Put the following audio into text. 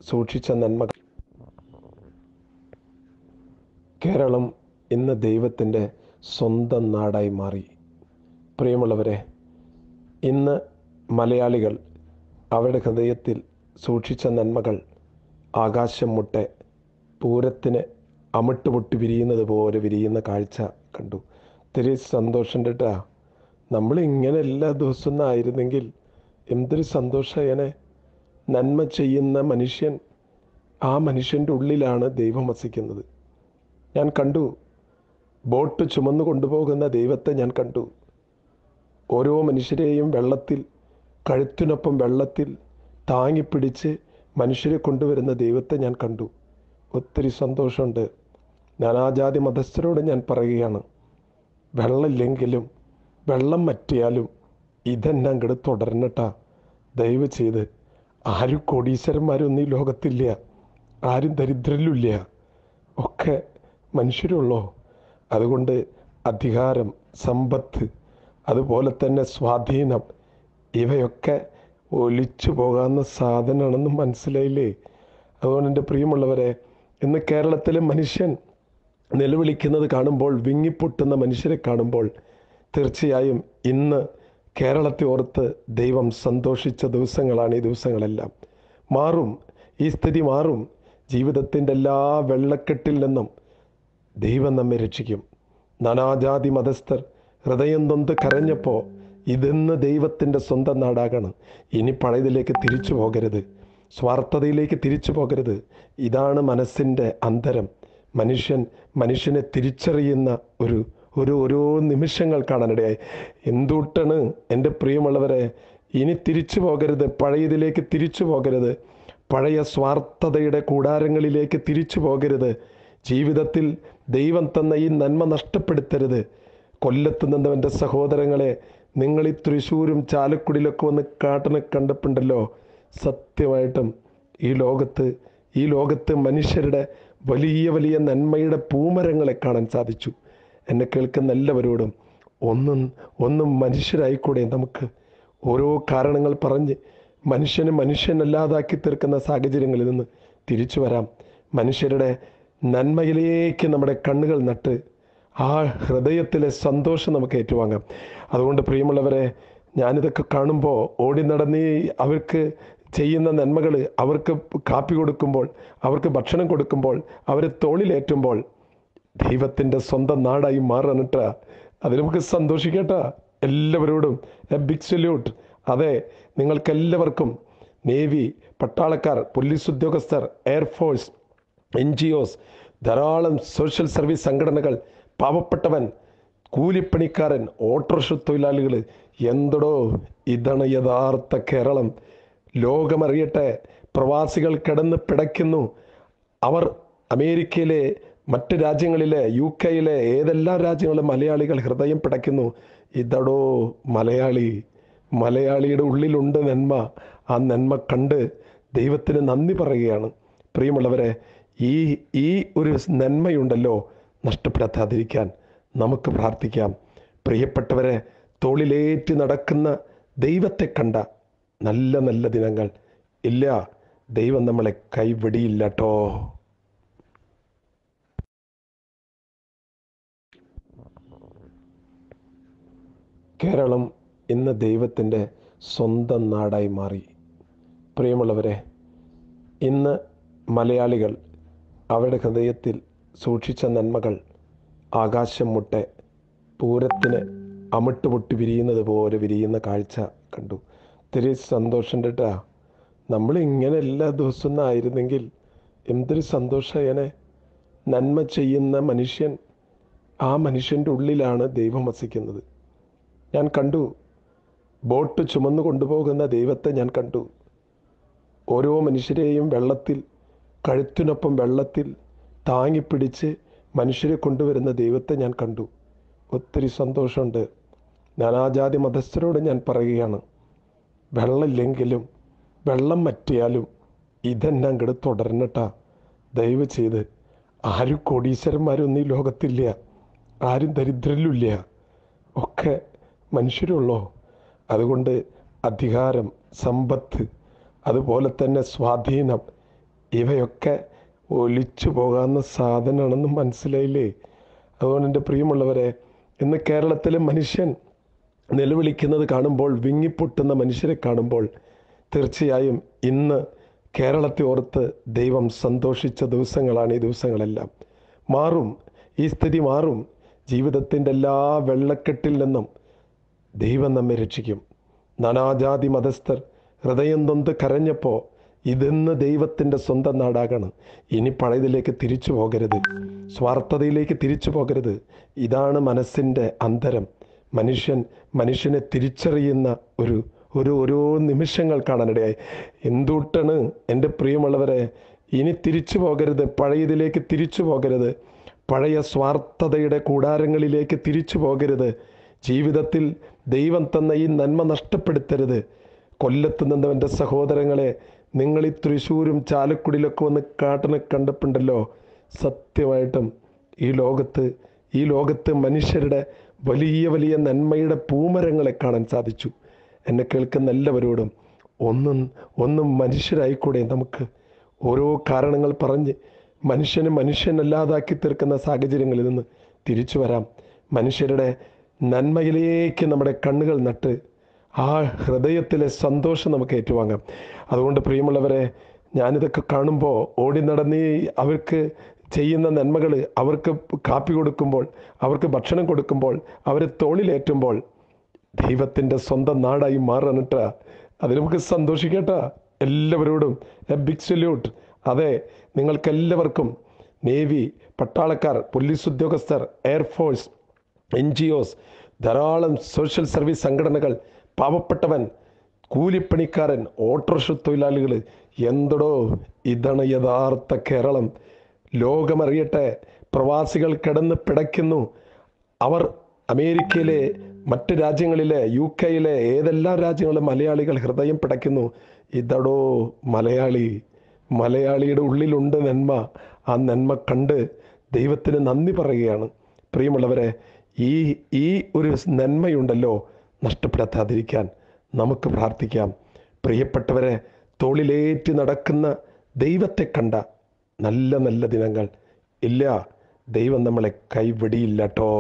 സൂക്ഷിച്ച നന്മകൾ. കേരളം ഇന്ന് ദൈവത്തിൻ്റെ സ്വന്തം നാടായി മാറി. പ്രിയമുള്ളവരെ, ഇന്ന് മലയാളികൾ അവരുടെ ഹൃദയത്തിൽ സൂക്ഷിച്ച നന്മകൾ ആകാശം മുട്ടെ പൂരത്തിന് അമിട്ടുപൊട്ടി വിരിയുന്നത് പോലെ വിരിയുന്ന കാഴ്ച കണ്ടു. ഒത്തിരി സന്തോഷം കേട്ടാ. നമ്മൾ ഇങ്ങനെ എല്ലാ ദിവസവും ആയിരുന്നെങ്കിൽ എന്തൊരു സന്തോഷമായനെ. നന്മ ചെയ്യുന്ന മനുഷ്യൻ, ആ മനുഷ്യൻ്റെ ഉള്ളിലാണ് ദൈവം വസിക്കുന്നത്. ഞാൻ കണ്ടു, ബോട്ട് ചുമന്നു കൊണ്ടുപോകുന്ന ദൈവത്തെ ഞാൻ കണ്ടു. ഓരോ മനുഷ്യരെയും വെള്ളത്തിൽ, കഴുത്തിനൊപ്പം വെള്ളത്തിൽ താങ്ങിപ്പിടിച്ച് മനുഷ്യരെ കൊണ്ടുവരുന്ന ദൈവത്തെ ഞാൻ കണ്ടു. ഒത്തിരി സന്തോഷമുണ്ട്. നാനാജാതി മതസ്ഥരോട് ഞാൻ പറയുകയാണ്, വെള്ളമില്ലെങ്കിലും വെള്ളം വറ്റിയാലും ഇതെന്നെ അങ്ങോട്ട് തുടരണട്ടാ. ദയവ് ചെയ്ത്. ആരും കോടീശ്വരന്മാരൊന്നും ഈ ലോകത്തില്ല, ആരും ദരിദ്രരില്ല, ഒക്കെ മനുഷ്യരുള്ളോ. അതുകൊണ്ട് അധികാരം, സമ്പത്ത്, അതുപോലെ തന്നെ സ്വാധീനം, ഇവയൊക്കെ ഒലിച്ചു പോകാവുന്ന സാധനമാണെന്ന് മനസ്സിലായില്ലേ? അതുകൊണ്ട് എൻ്റെ പ്രിയമുള്ളവരെ, ഇന്ന് കേരളത്തിലെ മനുഷ്യൻ നിലവിളിക്കുന്നത് കാണുമ്പോൾ, വിങ്ങിപ്പൊട്ടുന്ന മനുഷ്യരെ കാണുമ്പോൾ, തീർച്ചയായും ഇന്ന് കേരളത്തെ ഓർത്ത് ദൈവം സന്തോഷിച്ച ദിവസങ്ങളാണ് ഈ ദിവസങ്ങളെല്ലാം. മാറും, ഈ സ്ഥിതി മാറും. ജീവിതത്തിൻ്റെ എല്ലാ വെള്ളക്കെട്ടിൽ നിന്നും ദൈവം നമ്മെ രക്ഷിക്കും. നാനാജാതി മതസ്ഥർ ഹൃദയം നൊന്ത് കരഞ്ഞപ്പോൾ ഇതെന്ന് ദൈവത്തിൻ്റെ സ്വന്തം നാടാകണം. ഇനി പഴയതിലേക്ക് തിരിച്ചു പോകരുത്, സ്വാർത്ഥതയിലേക്ക് തിരിച്ചു പോകരുത്. ഇതാണ് മനസ്സിൻ്റെ അന്തരം. മനുഷ്യനെ തിരിച്ചറിയുന്ന ഓരോ നിമിഷങ്ങൾ കാണാനിടയായി. എന്തുട്ടാണ് എൻ്റെ പ്രിയമുള്ളവരെ, ഇനി തിരിച്ചു പോകരുത്, പഴയതിലേക്ക് തിരിച്ചു പോകരുത്, പഴയ സ്വാർത്ഥതയുടെ കൂടാരങ്ങളിലേക്ക് തിരിച്ചു പോകരുത്. ജീവിതത്തിൽ ദൈവം തന്ന ഈ നന്മ നഷ്ടപ്പെടുത്തരുത്. കൊല്ലത്ത് നിന്നവൻ്റെ സഹോദരങ്ങളെ, നിങ്ങൾ ഈ തൃശ്ശൂരും ചാലക്കുടിയിലൊക്കെ വന്ന് കാട്ടിനെ കണ്ടപ്പോണ്ടല്ലോ, സത്യമായിട്ടും ഈ ലോകത്ത് മനുഷ്യരുടെ വലിയ വലിയ നന്മയുടെ പൂമരങ്ങളെ കാണാൻ സാധിച്ചു. എന്നെ കേൾക്കുന്ന എല്ലാവരോടും ഒന്നും മനുഷ്യരായിക്കൂടെ? നമുക്ക് ഓരോ കാരണങ്ങൾ പറഞ്ഞ് മനുഷ്യനല്ലാതാക്കി തീർക്കുന്ന സാഹചര്യങ്ങളിൽ നിന്ന് തിരിച്ചു വരാം. മനുഷ്യരുടെ നന്മയിലേക്ക് നമ്മുടെ കണ്ണുകൾ നട്ട് ആ ഹൃദയത്തിലെ സന്തോഷം നമുക്ക് ഏറ്റുവാങ്ങാം. അതുകൊണ്ട് പ്രിയമുള്ളവരെ, ഞാനിതൊക്കെ കാണുമ്പോൾ ഓടി നടന്ന് അവർക്ക് ചെയ്യുന്ന നന്മകൾ, അവർക്ക് കാപ്പി കൊടുക്കുമ്പോൾ, അവർക്ക് ഭക്ഷണം കൊടുക്കുമ്പോൾ, അവരെ തോളിലേറ്റുമ്പോൾ ദൈവത്തിൻ്റെ സ്വന്തം നാടായി മാറണിട്ടാ. അതിൽ നമുക്ക് സന്തോഷിക്കട്ടാ. എല്ലാവരോടും എ ബിഗ് സല്യൂട്ട്. അതെ, നിങ്ങൾക്കെല്ലാവർക്കും, നേവി, പട്ടാളക്കാർ, പോലീസ് ഉദ്യോഗസ്ഥർ, എയർഫോഴ്സ്, NGOs, ധാരാളം സോഷ്യൽ സർവീസ് സംഘടനകൾ, പാവപ്പെട്ടവൻ, കൂലിപ്പണിക്കാരൻ, ഓട്ടോറിക്ഷ തൊഴിലാളികൾ, എന്തടോ ഇതാണ് യഥാർത്ഥ കേരളം. ലോകമറിയട്ടെ. പ്രവാസികൾ കിടന്ന് പിടയ്ക്കുന്നു. അവർ അമേരിക്കയിലെ, മറ്റ് രാജ്യങ്ങളിലെ, UK-യിലെ, ഏതെല്ലാം രാജ്യങ്ങളിലും മലയാളികൾ ഹൃദയം പിടയ്ക്കുന്നു. ഇതടോ മലയാളിയുടെ ഉള്ളിലുണ്ട് നന്മ. ആ നന്മ കണ്ട് ദൈവത്തിന് നന്ദി പറയുകയാണ്. പ്രിയമുള്ളവരെ, ഈ ഒരു നന്മയുണ്ടല്ലോ, നഷ്ടപ്പെടുത്താതിരിക്കാൻ നമുക്ക് പ്രാർത്ഥിക്കാം. പ്രിയപ്പെട്ടവരെ, തോളിലേറ്റി നടക്കുന്ന ദൈവത്തെ കണ്ട നല്ല നല്ല ദിനങ്ങൾ ഇല്ല. ദൈവം നമ്മളെ കൈവിടിയില്ല കേട്ടോ. കേരളം ഇന്ന് ദൈവത്തിൻ്റെ സ്വന്തം നാടായി മാറി. പ്രിയമുള്ളവരെ, ഇന്ന് മലയാളികൾ അവരുടെ ഹൃദയത്തിൽ സൂക്ഷിച്ച നന്മകൾ ആകാശം മുട്ടെ പൂരത്തിന് അമിട്ടുപൊട്ടി വിരിയുന്നത് പോലെ വിരിയുന്ന കാഴ്ച കണ്ടു. ഒത്തിരി സന്തോഷം കേട്ടാ. നമ്മൾ ഇങ്ങനെ എല്ലാ ദിവസവും ആയിരുന്നെങ്കിൽ എന്തൊരു സന്തോഷമായനെ. നന്മ ചെയ്യുന്ന മനുഷ്യൻ, ആ മനുഷ്യൻ്റെ ഉള്ളിലാണ് ദൈവം വസിക്കുന്നത്. ഞാൻ കണ്ടു, ബോട്ട് ചുമന്നു കൊണ്ടുപോകുന്ന ദൈവത്തെ ഞാൻ കണ്ടു. ഓരോ മനുഷ്യരെയും വെള്ളത്തിൽ, കഴുത്തിനൊപ്പം വെള്ളത്തിൽ താങ്ങിപ്പിടിച്ച് മനുഷ്യരെ കൊണ്ടുവരുന്ന ദൈവത്തെ ഞാൻ കണ്ടു. ഒത്തിരി സന്തോഷമുണ്ട്. നാനാജാതി മതസ്ഥരോട് ഞാൻ പറയുകയാണ്, വെള്ളമില്ലെങ്കിലും വെള്ളം വറ്റിയാലും ഇതെന്നെ അങ്ങോട്ട് തുടരണട്ടാ. ദയവ് ചെയ്ത്. ആരും കോടീശ്വരന്മാരൊന്നും ഈ ലോകത്തില്ല, ആരും ദരിദ്രരില്ല, ഒക്കെ മനുഷ്യരുള്ളോ. അതുകൊണ്ട് അധികാരം, സമ്പത്ത്, അതുപോലെ തന്നെ സ്വാധീനം, ഇവയൊക്കെ ഒലിച്ചു പോകാവുന്ന സാധനമാണെന്ന് മനസ്സിലായില്ലേ? അതുകൊണ്ട് എൻ്റെ പ്രിയമുള്ളവരെ, ഇന്ന് കേരളത്തിലെ മനുഷ്യൻ നിലവിളിക്കുന്നത് കാണുമ്പോൾ, വിങ്ങിപ്പൊട്ടുന്ന മനുഷ്യരെ കാണുമ്പോൾ, തീർച്ചയായും ഇന്ന് കേരളത്തെ ഓർത്ത് ദൈവം സന്തോഷിച്ച ദിവസങ്ങളാണ് ഈ ദിവസങ്ങളെല്ലാം. മാറും, ഈ സ്ഥിതി മാറും. ജീവിതത്തിൻ്റെ എല്ലാ വെള്ളക്കെട്ടിൽ നിന്നും ദൈവം നമ്മെ രക്ഷിക്കും. നാനാജാതി മതസ്ഥർ ഹൃദയം നൊന്ത് കരഞ്ഞപ്പോൾ ഇതെന്ന് ദൈവത്തിൻ്റെ സ്വന്തം നാടാകണം. ഇനി പഴയതിലേക്ക് തിരിച്ചു പോകരുത്, സ്വാർത്ഥതയിലേക്ക് തിരിച്ചു പോകരുത്. ഇതാണ് മനസ്സിൻ്റെ അന്തരം. മനുഷ്യനെ തിരിച്ചറിയുന്ന ഓരോ നിമിഷങ്ങൾ കാണാനിടയായി. എന്തുട്ടാണ് എൻ്റെ പ്രിയമുള്ളവരെ, ഇനി തിരിച്ചു പോകരുത്, പഴയതിലേക്ക് തിരിച്ചു പോകരുത്, പഴയ സ്വാർത്ഥതയുടെ കൂടാരങ്ങളിലേക്ക് തിരിച്ചു പോകരുത്. ജീവിതത്തിൽ ദൈവം തന്ന ഈ നന്മ നഷ്ടപ്പെടുത്തരുത്. കൊല്ലത്ത് നിന്നവൻ്റെ സഹോദരങ്ങളെ, നിങ്ങൾ ഈ തൃശ്ശൂരും ചാലക്കുടിയിലൊക്കെ വന്ന് കാട്ടിനെ കണ്ടിട്ടുണ്ടല്ലോ. സത്യമായിട്ടും ഈ ലോകത്ത് മനുഷ്യരുടെ വലിയ വലിയ നന്മയുടെ പൂമരങ്ങളെ കാണാൻ സാധിച്ചു. എന്നെ കേൾക്കുന്ന എല്ലാവരോടും ഒന്നും മനുഷ്യരായിക്കൂടെ? നമുക്ക് ഓരോ കാരണങ്ങൾ പറഞ്ഞ് മനുഷ്യനല്ലാതാക്കി തീർക്കുന്ന സാഹചര്യങ്ങളിൽ നിന്ന് തിരിച്ചു വരാം. മനുഷ്യരുടെ നന്മയിലേക്ക് നമ്മുടെ കണ്ണുകൾ നട്ട് ആ ഹൃദയത്തിലെ സന്തോഷം നമുക്ക് ഏറ്റുവാങ്ങാം. അതുകൊണ്ട് പ്രിയമുള്ളവരെ, ഞാനിതൊക്കെ കാണുമ്പോൾ ഓടി നടന്ന് അവർക്ക് ചെയ്യുന്ന നന്മകൾ, അവർക്ക് കാപ്പി കൊടുക്കുമ്പോൾ, അവർക്ക് ഭക്ഷണം കൊടുക്കുമ്പോൾ, അവരെ തോളിലേറ്റുമ്പോൾ ദൈവത്തിൻ്റെ സ്വന്തം നാടായി മാറണിട്ട അതിൽ നമുക്ക് സന്തോഷിക്കട്ട. എല്ലാവരോടും എ ബിഗ് സല്യൂട്ട്. അതെ, നിങ്ങൾക്കെല്ലാവർക്കും, നേവി, പട്ടാളക്കാർ, പോലീസ് ഉദ്യോഗസ്ഥർ, എയർഫോഴ്സ്, NGOs, ധാരാളം സോഷ്യൽ സർവീസ് സംഘടനകൾ, പാവപ്പെട്ടവൻ, കൂലിപ്പണിക്കാരൻ, ഓട്ടോറിക്ഷ തൊഴിലാളികൾ, എന്തടോ ഇതാണ് യഥാർത്ഥ കേരളം. ലോകമറിയട്ടെ. പ്രവാസികൾ കിടന്ന് പിടയ്ക്കുന്നു. അവർ അമേരിക്കയിലെ, മറ്റ് രാജ്യങ്ങളിലെ, UK-യിലെ, ഏതെല്ലാം രാജ്യങ്ങളിലെ മലയാളികൾ ഹൃദയം പിടയ്ക്കുന്നു. ഇതടോ മലയാളിയുടെ ഉള്ളിലുണ്ട് നന്മ. ആ നന്മ കണ്ട് ദൈവത്തിന് നന്ദി പറയുകയാണ്. പ്രിയമുള്ളവരെ, ഈ ഒരു നന്മയുണ്ടല്ലോ, നഷ്ടപ്പെടുത്താതിരിക്കാൻ നമുക്ക് പ്രാർത്ഥിക്കാം. പ്രിയപ്പെട്ടവരെ, തോളിലേറ്റി നടക്കുന്ന ദൈവത്തെ കണ്ട നല്ല ദിനങ്ങൾ ഇല്ല. ദൈവം നമ്മളെ കൈവിടിയില്ല കേട്ടോ.